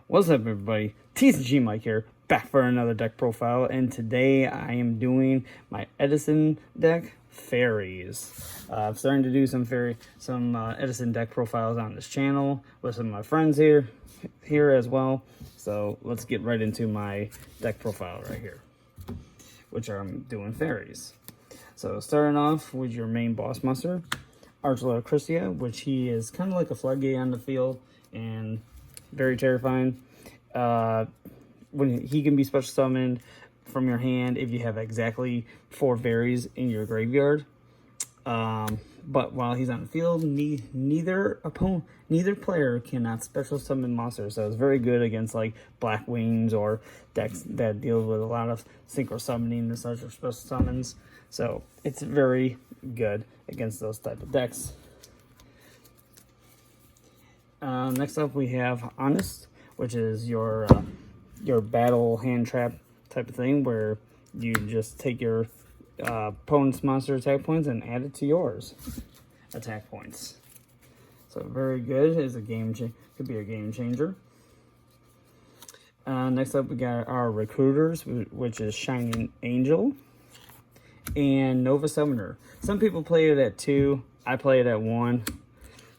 What's up, everybody? TCG Mike here, back for another deck profile, and today I am doing my Edison deck, Fairies. I'm starting to do some Edison deck profiles on this channel with some of my friends here as well. So let's get right into my deck profile right here, which I'm doing Fairies. So starting off with your main boss monster, Archuleta Christia, which he is kind of like a floodgate on the field and very terrifying. When he can be special summoned from your hand if you have exactly 4 fairies in your graveyard. But while he's on the field, neither player cannot special summon monsters. So it's very good against like Black Wings or decks that deal with a lot of synchro summoning and such, or special summons. So it's very good against those type of decks. Next up we have Honest, which is your battle hand trap type of thing, where you just take your opponent's monster attack points and add it to yours attack points. So very good. Is a could be a game changer. Next up we got our recruiters, which is Shining Angel and Nova Summoner. Some people play it at 2. I play it at 1.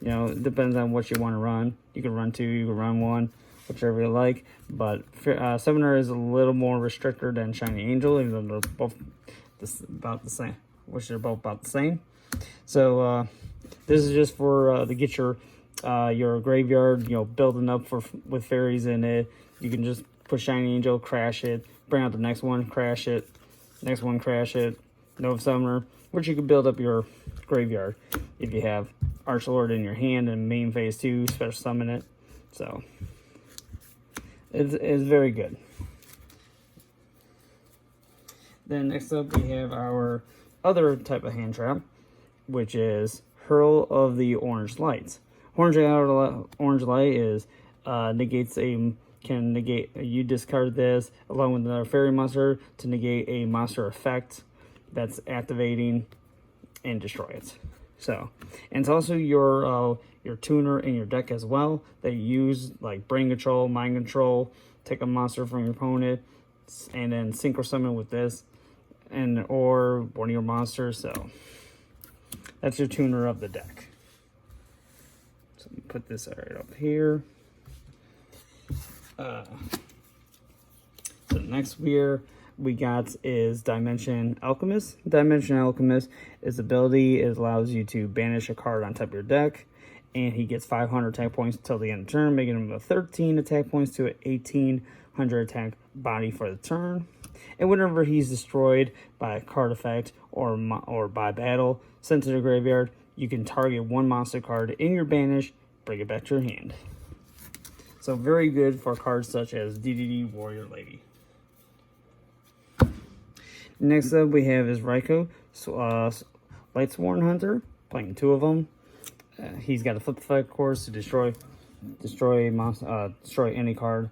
You know, it depends on what you want to run. You can run 2, you can run 1, whichever you like. But Summoner is a little more restricted than Shining Angel, even though they're both about the same. Which they're both about the same. So this is just for to get your graveyard, building up with fairies in it. You can just put Shining Angel, crash it, bring out the next one, crash it, next one, crash it, Nova Summoner, which you can build up your graveyard if you have Archlord in your hand and main phase 2, special summon it. So it's very good. Then next up we have our other type of hand trap, which is Hurl of the Orange Lights. Orange Light is can negate. You discard this along with another fairy monster to negate a monster effect that's activating and destroy it. So, and it's also your tuner in your deck as well that you use, like Brain Control, Mind Control, take a monster from your opponent, and then synchro summon with this, or one of your monsters. So that's your tuner of the deck. So let me put this right up here. So next we got is Dimension Alchemist. Dimension Alchemist, his ability allows you to banish a card on top of your deck, and he gets 500 attack points until the end of the turn, making him a 13 attack points to an 1800 attack body for the turn. And whenever he's destroyed by a card effect or by battle, sent to the graveyard, you can target one monster card in your banish, bring it back to your hand. So very good for cards such as DDD Warrior Lady. Next up we have is Raikou, Lightsworn Hunter, playing 2 of them. He's got a flip effect, of course, to destroy any card,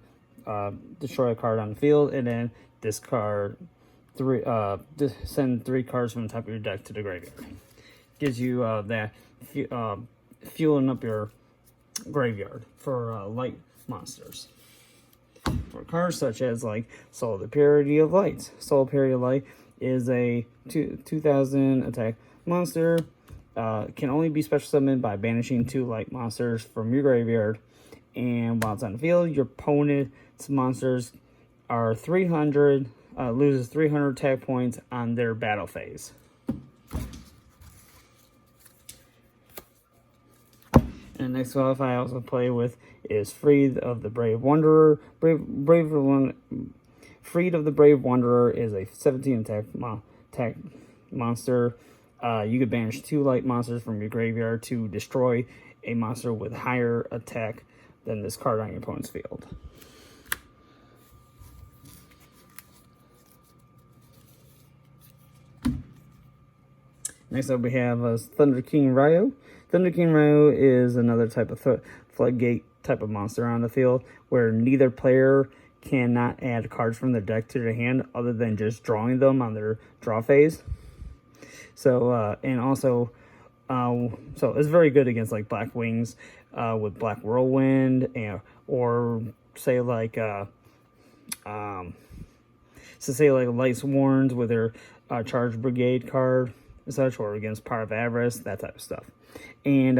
destroy a card on the field, and then discard send 3 cards from the top of your deck to the graveyard. Gives you that fueling up your graveyard for light monsters. For cards such as like Soul of the Purity of Light. Soul of Purity of Light is a 2000 attack monster. Can only be special summoned by banishing 2 light monsters from your graveyard. And while it's on the field, your opponent's monsters are 300, loses 300 attack points on their battle phase. And next off, I also play with is Freed of the Brave Wanderer. Freed of the Brave Wanderer is a 17 attack monster. You could banish 2 light monsters from your graveyard to destroy a monster with higher attack than this card on your opponent's field. Next up we have Thunder King Ryo. Thunder King Ryo is another type of floodgate type of monster on the field, where neither player cannot add cards from their deck to their hand other than just drawing them on their draw phase. So and also so it's very good against like Black Wings with Black Whirlwind or say like say like Lights Warns with their Charge Brigade card and such, or against Power of Avarice, that type of stuff. And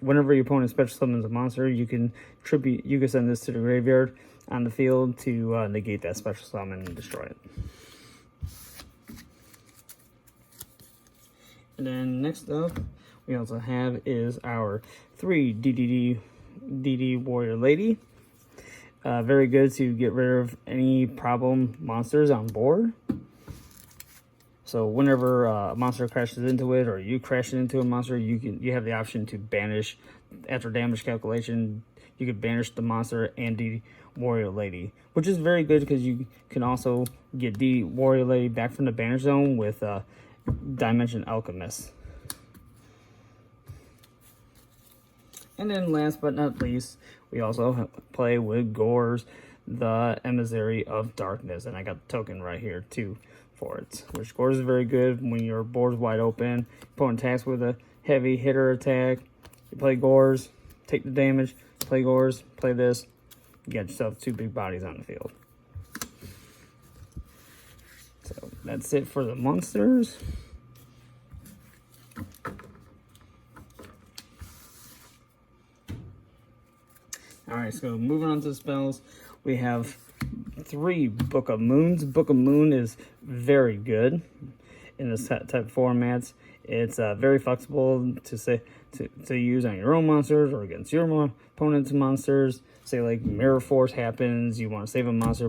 whenever your opponent special summons a monster, you can send this to the graveyard on the field to negate that special summon and destroy it. And then next up, we also have is our 3 DD Warrior Lady. Very good to get rid of any problem monsters on board. So whenever a monster crashes into it, or you crash into a monster, you have the option to banish. After damage calculation, you could banish the monster and DD Warrior Lady, which is very good because you can also get DD Warrior Lady back from the banish zone with Dimension Alchemist. And then last but not least, we also play with Gorz, the Emissary of Darkness. And I got the token right here too for it. Which Gorz is very good when your board's wide open. Opponent attacks with a heavy hitter attack. You play Gorz, take the damage, play Gorz, play this. You get yourself 2 big bodies on the field. So that's it for the monsters. Alright, so moving on to the spells, we have 3 Book of Moons. Book of Moon is very good in this type of formats. It's very flexible to use on your own monsters or against your opponent's monsters. Say like Mirror Force happens, you want to save a monster,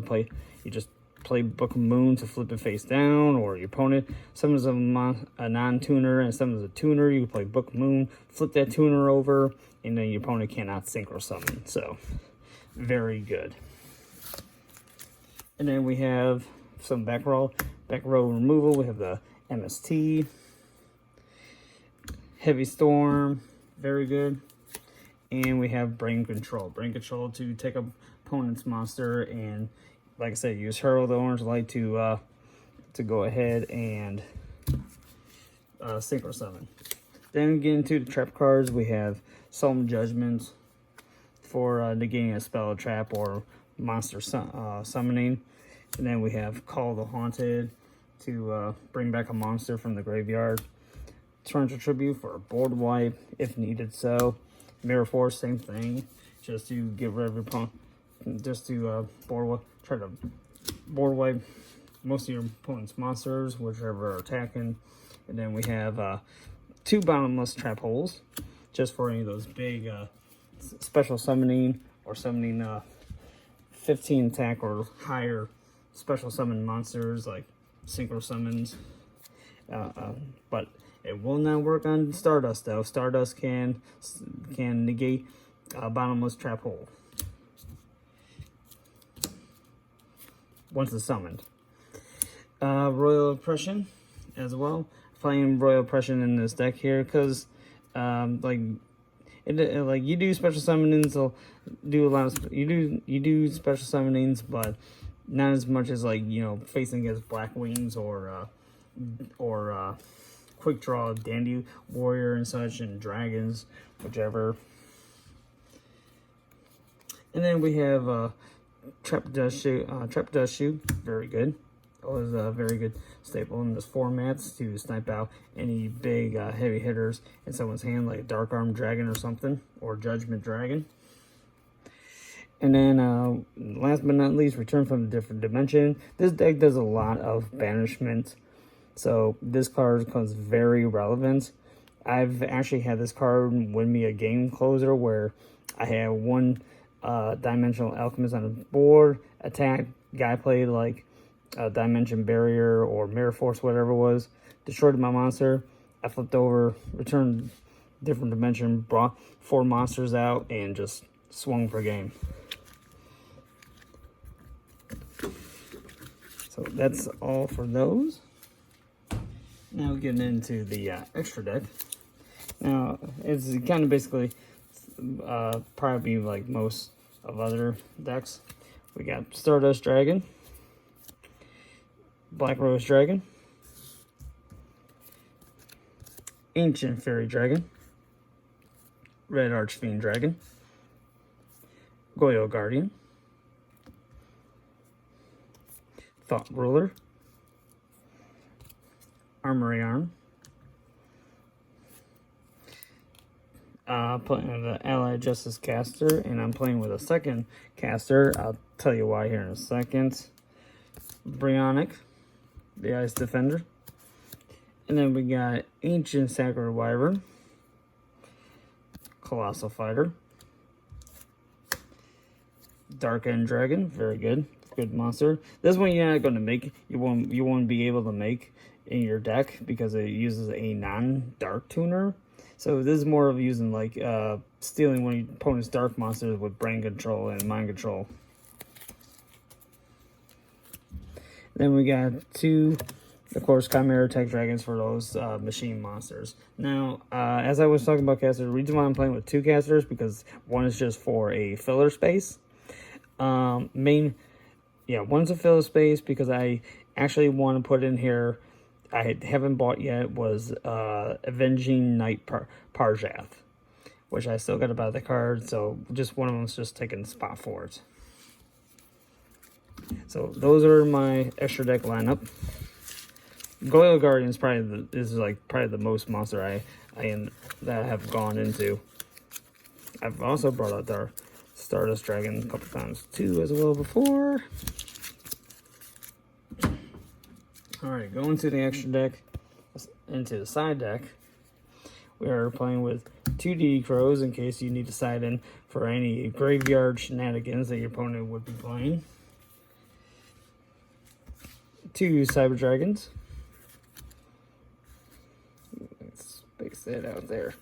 you just play Book of Moon to flip it face down, or your opponent summons a non-tuner and summons a tuner, you can play Book of Moon, flip that tuner over, and then your opponent cannot synchro summon. So, very good. And then we have some back row removal. We have the MST, Heavy Storm, very good. And we have Brain Control. Brain Control to take up opponent's monster and, like I said, use Hurl the Orange Light to go ahead and synchro summon. Then we get into the trap cards. We have Solemn Judgment for negating a spell, trap, or monster summoning. And then we have Call the Haunted to bring back a monster from the graveyard. Torrential Tribute for a board wipe if needed so. Mirror Force, same thing, just to get rid of your opponent, just to try to board wipe most of your opponent's monsters, whichever are attacking. And then we have 2 Bottomless Trap Holes, just for any of those big special summoning or summoning 15 attack or higher special summon monsters like synchro summons. But it will not work on Stardust though. Stardust can negate a Bottomless Trap Hole once it's summoned. Royal Oppression as well. Playing Royal Oppression in this deck here because like you do special summonings, will do a lot of you do special summonings, but not as much as like, you know, facing against Black Wings or Quick Draw Dandy Warrior and such, and Dragons, whichever. And then we have Trap Dust Shoe, very good. Always a very good staple in this formats to snipe out any big heavy hitters in someone's hand, like Dark Arm Dragon or something, or Judgment Dragon. And then last but not least, Return from a Different Dimension. This deck does a lot of banishment, so this card becomes very relevant. I've actually had this card win me a game closer where I had 1 Dimensional Alchemist on the board, attack, guy played like Dimension Barrier or Mirror Force, whatever it was, destroyed my monster. I flipped over, returned different dimension, brought 4 monsters out, and just swung for game. So that's all for those. Now getting into the extra deck. Now it's kind of basically probably like most of other decks. We got Stardust Dragon, Black Rose Dragon, Ancient Fairy Dragon, Red Archfiend Dragon, Yugioh Guardian, Thought Ruler, Armory Arm, playing with the Allied Justice caster, and I'm playing with a second caster. I'll tell you why here in a second. Brionic, the Ice Defender. And then we got Ancient Sacred Wyvern, Colossal Fighter, Dark End Dragon, very good, good monster. This one you're not going to make, you won't be able to make in your deck because it uses a non-dark tuner. So this is more of using like stealing one of your opponent's dark monsters with brain control and mind control. Then we got two, of course, Chimera Tech Dragons for those machine monsters. Now, as I was talking about casters, the reason why I'm playing with two casters because one is just for a filler space. One's a filler space because I actually want to put in here, I haven't bought yet, was Avenging Knight Parjath, which I still got to buy the card, so just one of them's just taking the spot for it. So those are my extra deck lineup. Goyle Guardian is probably the most monster that I have gone into. I've also brought out our Stardust Dragon a couple times too as well before. Alright, going to the extra deck, into the side deck. We are playing with 2 DD Crows in case you need to side in for any graveyard shenanigans that your opponent would be playing. 2 Cyber Dragons. Let's space that out there.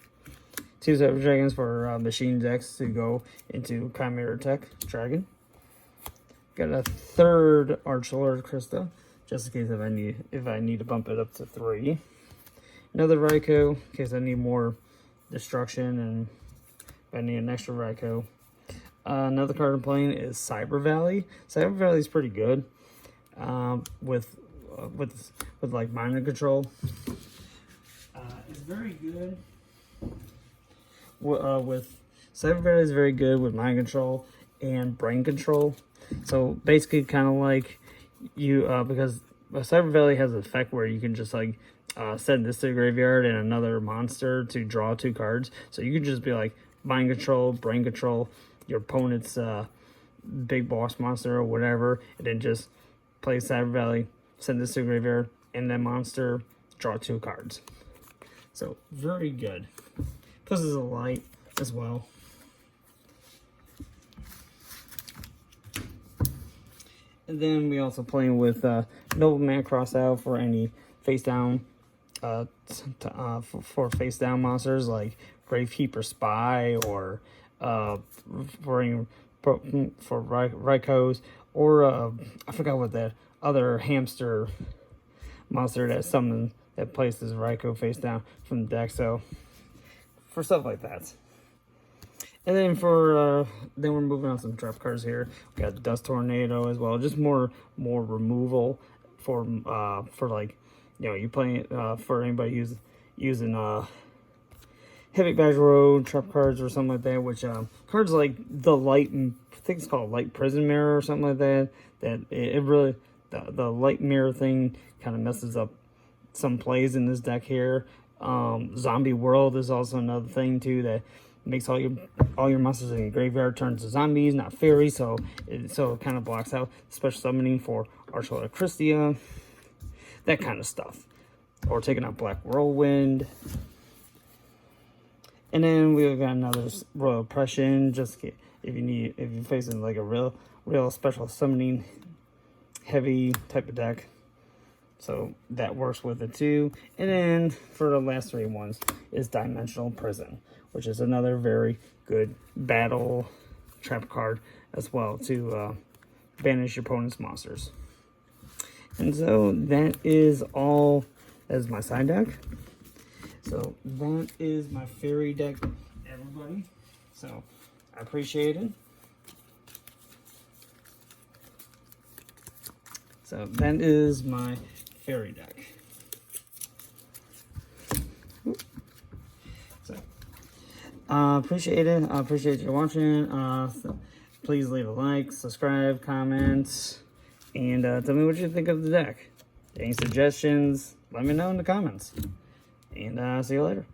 2 Cyber Dragons for machine decks to go into Chimera Tech Dragon. Got a 3rd Archlord Krista, just in case if I need to bump it up to 3. Another Raikou, in case I need more destruction and if I need an extra Raikou. Another card I'm playing is Cyber Valley. Cyber Valley is pretty good. With like mind control, it's very good. With Cyber Valley is very good with mind control and brain control. So basically, kind of like you because Cyber Valley has an effect where you can just like send this to the graveyard and another monster to draw 2 cards. So you can just be like mind control, brain control your opponent's big boss monster or whatever, and then just play Cyber Valley, send this to the graveyard, and then monster, draw 2 cards. So, very good. Plus, it's a light as well. And then we also playing with Nobleman Cross out for any face down, for face down monsters like Gravekeeper Spy or for Raikous. Or, I forgot what that other hamster monster that summoned that places Raikou face down from the deck. So, for stuff like that. And then then we're moving on some trap cards here. We got Dust Tornado as well. Just more removal for like, you playing for anybody who's using Heavy Badge Road trap cards or something like that, which cards like the light, I think it's called Light Prison Mirror or something like that, that it really, the light mirror thing kind of messes up some plays in this deck here. Zombie World is also another thing too that makes all your monsters in your graveyard turn to zombies, not fairies, so it kind of blocks out special summoning for Archlord Christia, that kind of stuff. Or taking out Black Whirlwind. And then we've got another Royal Oppression, just if you're facing like a real special summoning heavy type of deck. So that works with it too. And then for the last 3 ones is Dimensional Prison, which is another very good battle trap card as well to banish your opponent's monsters. And so that is all as my side deck. So that is my fairy deck, everybody. So I appreciate it. So that is my fairy deck. So appreciate it. I appreciate you watching. So please leave a like, subscribe, comment, And tell me what you think of the deck. Any suggestions, let me know in the comments. And see you later.